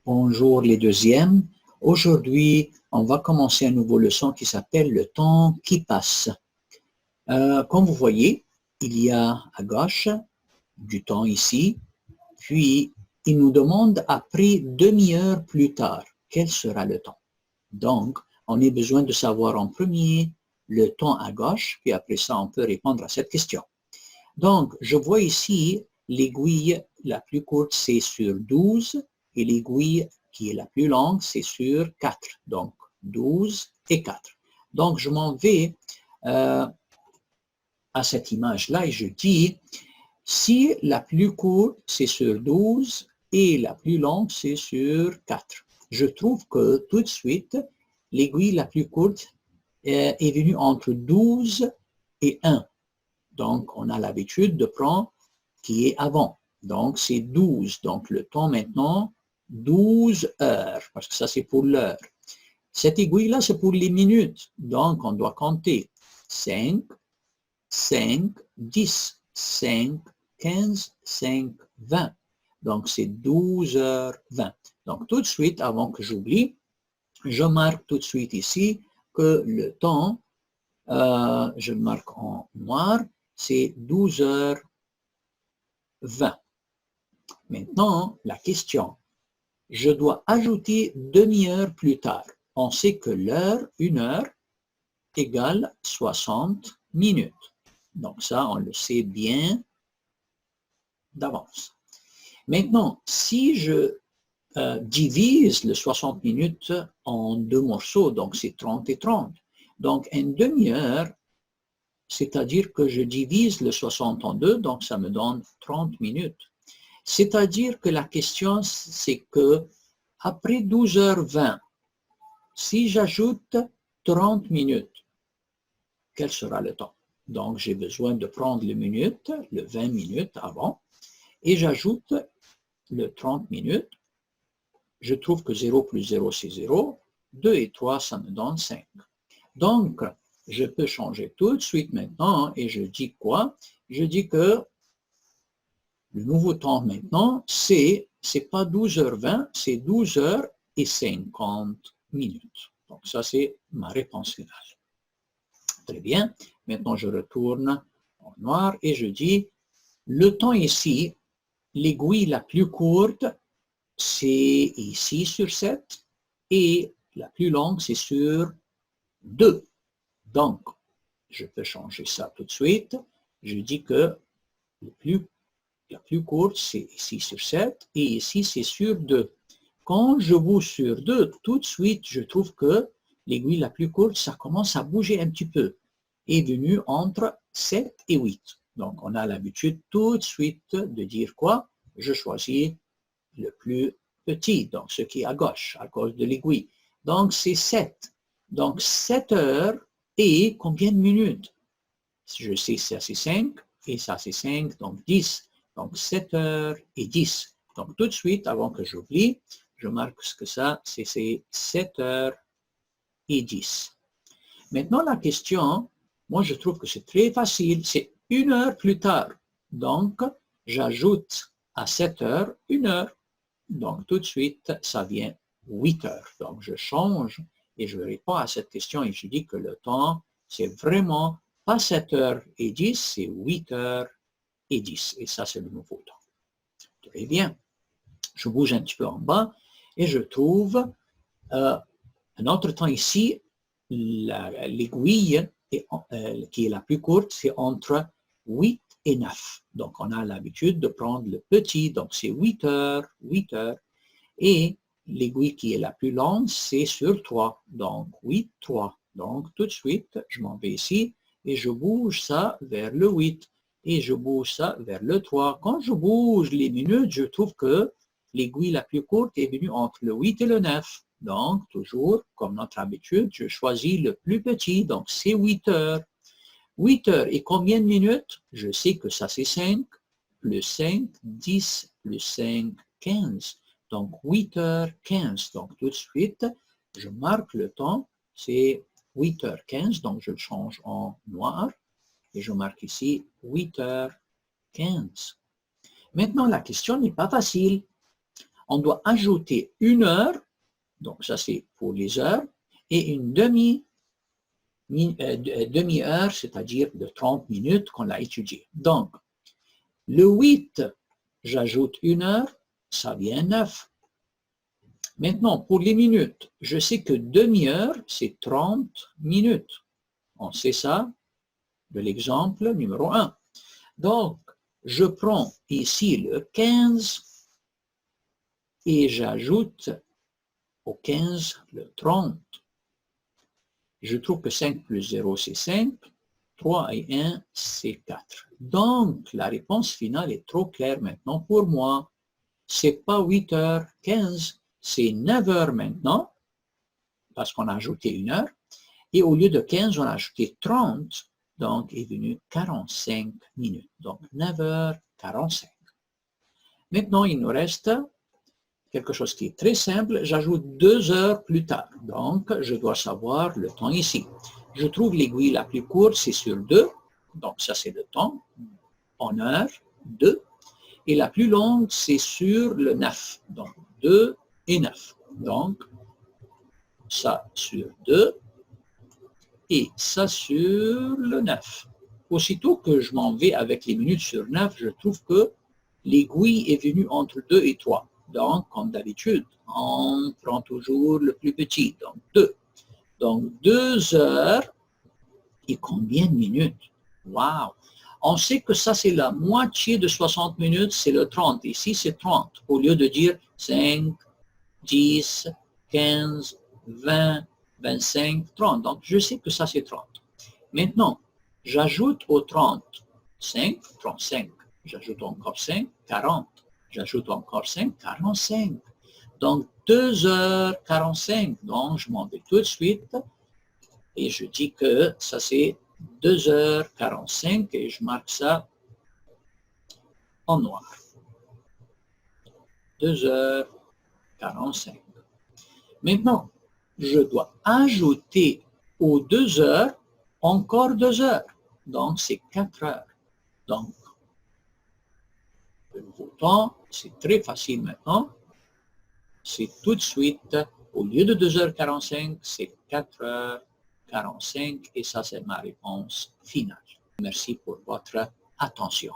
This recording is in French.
Bonjour les deuxièmes. Aujourd'hui, on va commencer une nouvelle leçon qui s'appelle le temps qui passe. Comme vous voyez, il y a à gauche du temps ici, puis il nous demande après demi-heure plus tard, quel sera le temps. Donc, on a besoin de savoir en premier le temps à gauche, puis après ça, on peut répondre à cette question. Donc, je vois ici l'aiguille la plus courte, c'est sur 12, et l'aiguille qui est la plus longue, c'est sur 4. Donc, 12 et 4. Donc, je m'en vais à cette image-là et je dis, si la plus courte, c'est sur 12 et la plus longue, c'est sur 4. Je trouve que tout de suite, l'aiguille la plus courte est venue entre 12 et 1. Donc, on a l'habitude de prendre qui est avant. Donc, c'est 12. Donc, le temps maintenant, 12 heures, parce que ça, c'est pour l'heure. Cette aiguille-là, c'est pour les minutes. Donc, on doit compter 5, 5, 10, 5, 15, 5, 20. Donc, c'est 12 heures 20. Donc, tout de suite, avant que j'oublie, je marque tout de suite ici que le temps, je marque en noir, c'est 12 heures 20. Maintenant, la question, je dois ajouter demi-heure plus tard. On sait que l'heure, une heure, égale 60 minutes. Donc ça, on le sait bien d'avance. Maintenant, si je divise les 60 minutes en deux morceaux, donc c'est 30 et 30. Donc une demi-heure, c'est-à-dire que je divise le 60 en deux, donc ça me donne 30 minutes. C'est-à-dire que la question, c'est que après 12h20, si j'ajoute 30 minutes, quel sera le temps? Donc, j'ai besoin de prendre les minutes, le 20 minutes avant, et j'ajoute le 30 minutes. Je trouve que 0 plus 0, c'est 0. 2 et 3, ça me donne 5. Donc, je peux changer tout de suite maintenant, et je dis quoi? Je dis que le nouveau temps maintenant, c'est pas 12h20, c'est 12h50 minutes. Donc ça, c'est ma réponse finale. Très bien. Maintenant, je retourne en noir et je dis, le temps ici, l'aiguille la plus courte, c'est ici sur 7 et la plus longue, c'est sur 2. Donc, je peux changer ça tout de suite. Je dis que la plus courte, c'est ici sur 7 et ici, c'est sur 2. Quand je bouge sur 2, tout de suite, je trouve que l'aiguille la plus courte, ça commence à bouger un petit peu. Est venue entre 7 et 8. Donc, on a l'habitude tout de suite de dire quoi? Je choisis le plus petit, donc ce qui est à gauche, à cause de l'aiguille. Donc, c'est 7. Donc, 7 heures et combien de minutes? Je sais ça c'est 5 et ça c'est 5, donc 10. Donc 7 heures et 10. Donc tout de suite, avant que j'oublie, je marque ce que ça, c'est 7 heures et 10. Maintenant la question, moi je trouve que c'est très facile, c'est 1 heure plus tard. Donc j'ajoute à 7 heures 1 heure. Donc tout de suite, ça vient 8 heures. Donc je change et je réponds à cette question et je dis que le temps, c'est vraiment pas 7 heures et 10, c'est 8 heures et 10. Et ça, c'est le nouveau temps. Très bien. Je bouge un petit peu en bas et je trouve un autre temps ici. L'aiguille qui est la plus courte, c'est entre 8 et 9. Donc, on a l'habitude de prendre le petit, donc c'est 8 heures, 8 heures. Et l'aiguille qui est la plus longue, c'est sur 3. Donc, 8, 3. Donc, tout de suite, je m'en vais ici et je bouge ça vers le 8. Et je bouge ça vers le 3. Quand je bouge les minutes, je trouve que l'aiguille la plus courte est venue entre le 8 et le 9. Donc, toujours, comme notre habitude, je choisis le plus petit. Donc, c'est 8 heures. 8 heures et combien de minutes? Je sais que ça, c'est 5. Plus 5, 10. Plus 5, 15. Donc, 8h15. Donc, tout de suite, je marque le temps. C'est 8h15. Donc, je le change en noir. Et je marque ici 8h15. Maintenant, la question n'est pas facile. on doit ajouter 1 heure, donc ça c'est pour les heures, et une demi-heure, c'est-à-dire de 30 minutes qu'on l'a étudié. Donc, le 8, j'ajoute 1 heure, ça vient 9. Maintenant, pour les minutes, je sais que demi-heure, c'est 30 minutes. On sait ça de l'exemple numéro 1. Donc, je prends ici le 15 et j'ajoute au 15 le 30. Je trouve que 5 plus 0, c'est 5. 3 et 1, c'est 4. Donc, la réponse finale est trop claire maintenant pour moi. C'est pas 8h15, c'est 9h maintenant, parce qu'on a ajouté 1 heure. Et au lieu de 15, on a ajouté 30, donc est venu 45 minutes. Donc 9h45. Maintenant, il nous reste quelque chose qui est très simple. J'ajoute 2 heures plus tard. Donc, je dois savoir le temps ici. Je trouve l'aiguille la plus courte, c'est sur 2. Donc, ça, c'est le temps en heure, 2. Et la plus longue, c'est sur le 9. Donc, 2 et 9. Donc, ça sur 2 et ça sur le 9. Aussitôt que je m'en vais avec les minutes sur 9, je trouve que l'aiguille est venue entre 2 et 3. Donc, comme d'habitude, on prend toujours le plus petit, donc 2. Donc, 2 heures et combien de minutes? Waouh! On sait que ça, c'est la moitié de 60 minutes, c'est le 30. Ici, c'est 30. Au lieu de dire 5, 10, 15, 20, 25, 30. Donc, je sais que ça, c'est 30. Maintenant, j'ajoute au 30, 5, 35. J'ajoute encore 5, 40. J'ajoute encore 5, 45. Donc, 2h45. Donc, je m'en vais tout de suite et je dis que ça, c'est 2h45 et je marque ça en noir. 2h45. Maintenant, je dois ajouter aux 2 heures encore 2 heures. Donc, c'est 4 heures. Donc, le nouveau temps, c'est très facile maintenant. C'est tout de suite, au lieu de 2h45, c'est 4h45 et ça, c'est ma réponse finale. Merci pour votre attention.